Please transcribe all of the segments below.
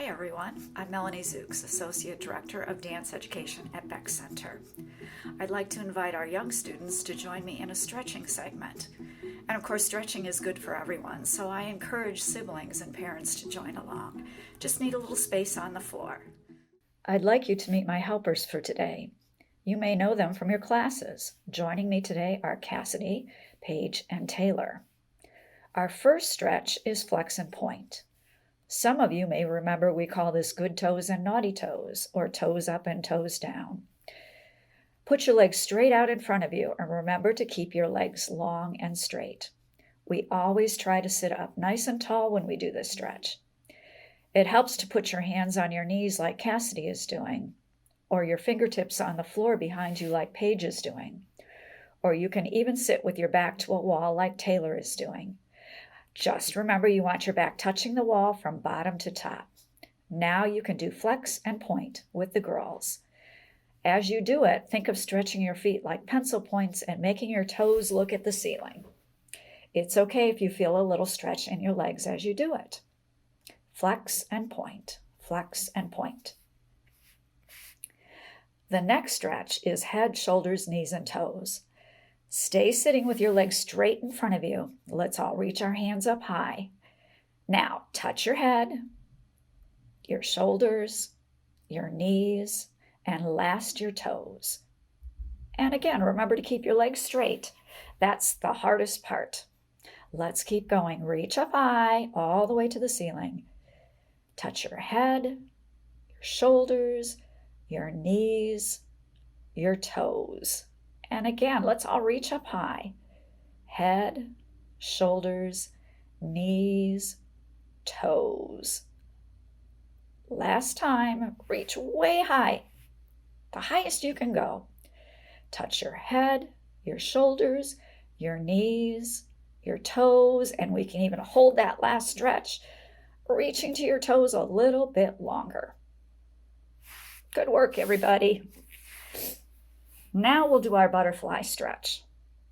Hi everyone, I'm Melanie Szucs, Associate Director of Dance Education at Beck Center. I'd like to invite our young students to join me in a stretching segment. And of course, stretching is good for everyone, so I encourage siblings and parents to join along. Just need a little space on the floor. I'd like you to meet my helpers for today. You may know them from your classes. Joining me today are Cassidy, Paige, and Taylor. Our first stretch is Flexin Point. Some of you may remember we call this good toes and naughty toes, or toes up and toes down. Put your legs straight out in front of you and remember to keep your legs long and straight. We always try to sit up nice and tall when we do this stretch. It helps to put your hands on your knees like Cassidy is doing, or your fingertips on the floor behind you like Paige is doing, or you can even sit with your back to a wall like Taylor is doing. Just remember you want your back touching the wall from bottom to top. Now you can do flex and point with the girls. As you do it, think of stretching your feet like pencil points and making your toes look at the ceiling. It's okay if you feel a little stretch in your legs as you do it. Flex and point, flex and point. The next stretch is head, shoulders, knees, and toes. Stay sitting with your legs straight in front of you. Let's all reach our hands up high. Now, touch your head, your shoulders, your knees, and last your toes. And again, remember to keep your legs straight. That's the hardest part. Let's keep going. Reach up high, all the way to the ceiling. Touch your head, your shoulders, your knees, your toes. And again, let's all reach up high. Head, shoulders, knees, toes. Last time, reach way high, the highest you can go. Touch your head, your shoulders, your knees, your toes, and we can even hold that last stretch, reaching to your toes a little bit longer. Good work, everybody. Now we'll do our butterfly stretch.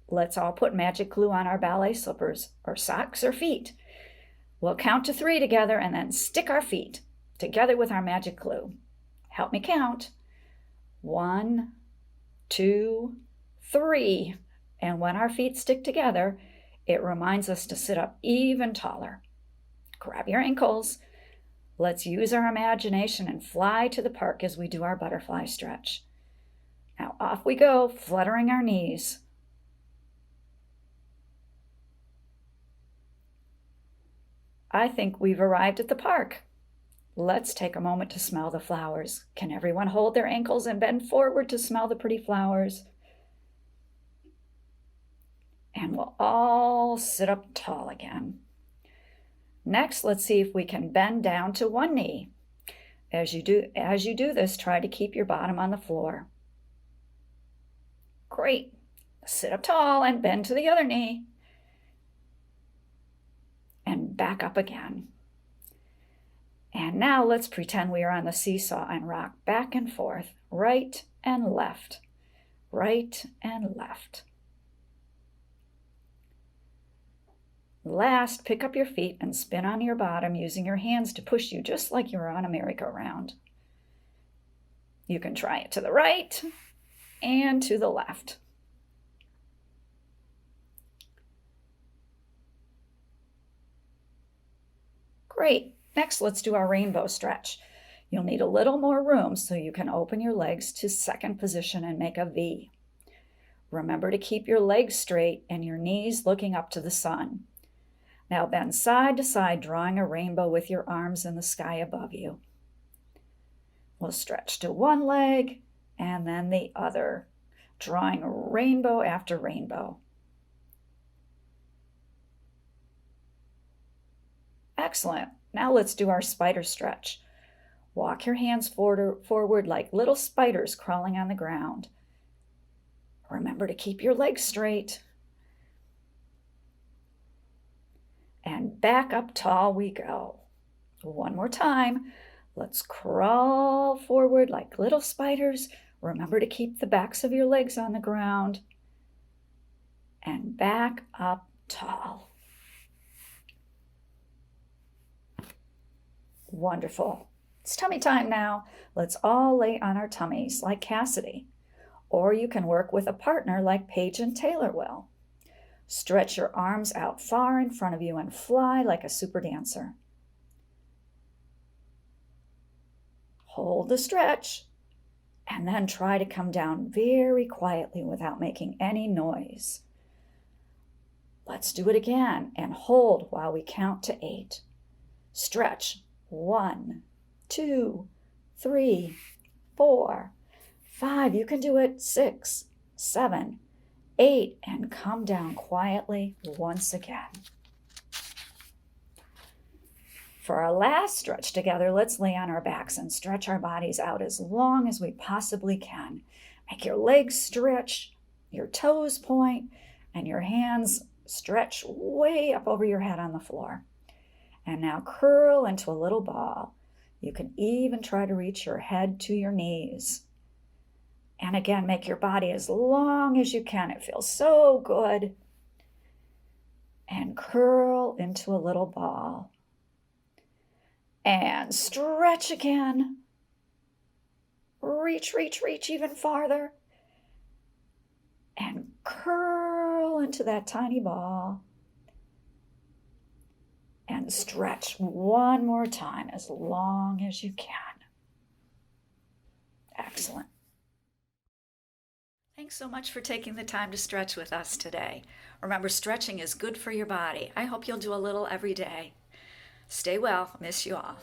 Let's all put magic glue on our ballet slippers or socks or feet. We'll count to 3 together and then stick our feet together with our magic glue. Help me count. 1, 2, 3. And when our feet stick together, it reminds us to sit up even taller. Grab your ankles. Let's use our imagination and fly to the park as we do our butterfly stretch. Now off we go, fluttering our knees. I think we've arrived at the park. Let's take a moment to smell the flowers. Can everyone hold their ankles and bend forward to smell the pretty flowers? And we'll all sit up tall again. Next, let's see if we can bend down to one knee. As you do this, try to keep your bottom on the floor. Great. Sit up tall and bend to the other knee. And back up again. And now let's pretend we are on the seesaw and rock back and forth, right and left, right and left. Last, pick up your feet and spin on your bottom using your hands to push you just like you're on a merry-go-round. You can try it to the right and to the left. Great. Next, let's do our rainbow stretch. You'll need a little more room so you can open your legs to second position and make a V. Remember to keep your legs straight and your knees looking up to the sun. Now bend side to side, drawing a rainbow with your arms in the sky above you. We'll stretch to one leg and then the other, drawing a rainbow after rainbow. Excellent. Now let's do our spider stretch. Walk your hands forward like little spiders crawling on the ground. Remember to keep your legs straight. And back up tall we go. One more time. Let's crawl forward like little spiders. Remember to keep the backs of your legs on the ground. And back up tall. Wonderful. It's tummy time now. Let's all lay on our tummies like Cassidy. Or you can work with a partner like Paige and Taylor will. Stretch your arms out far in front of you and fly like a super dancer. Hold the stretch, and then try to come down very quietly without making any noise. Let's do it again and hold while we count to 8. Stretch 1, 2, 3, 4, 5. You can do it. 6, 7, 8, and come down quietly once again. For our last stretch together, let's lay on our backs and stretch our bodies out as long as we possibly can. Make your legs stretch, your toes point, and your hands stretch way up over your head on the floor. And now curl into a little ball. You can even try to reach your head to your knees. And again, make your body as long as you can. It feels so good. And curl into a little ball. And stretch again. Reach, reach, reach even farther. And curl into that tiny ball. And stretch one more time as long as you can. Excellent. Thanks so much for taking the time to stretch with us today. Remember, stretching is good for your body. I hope you'll do a little every day. Stay well. Miss you all.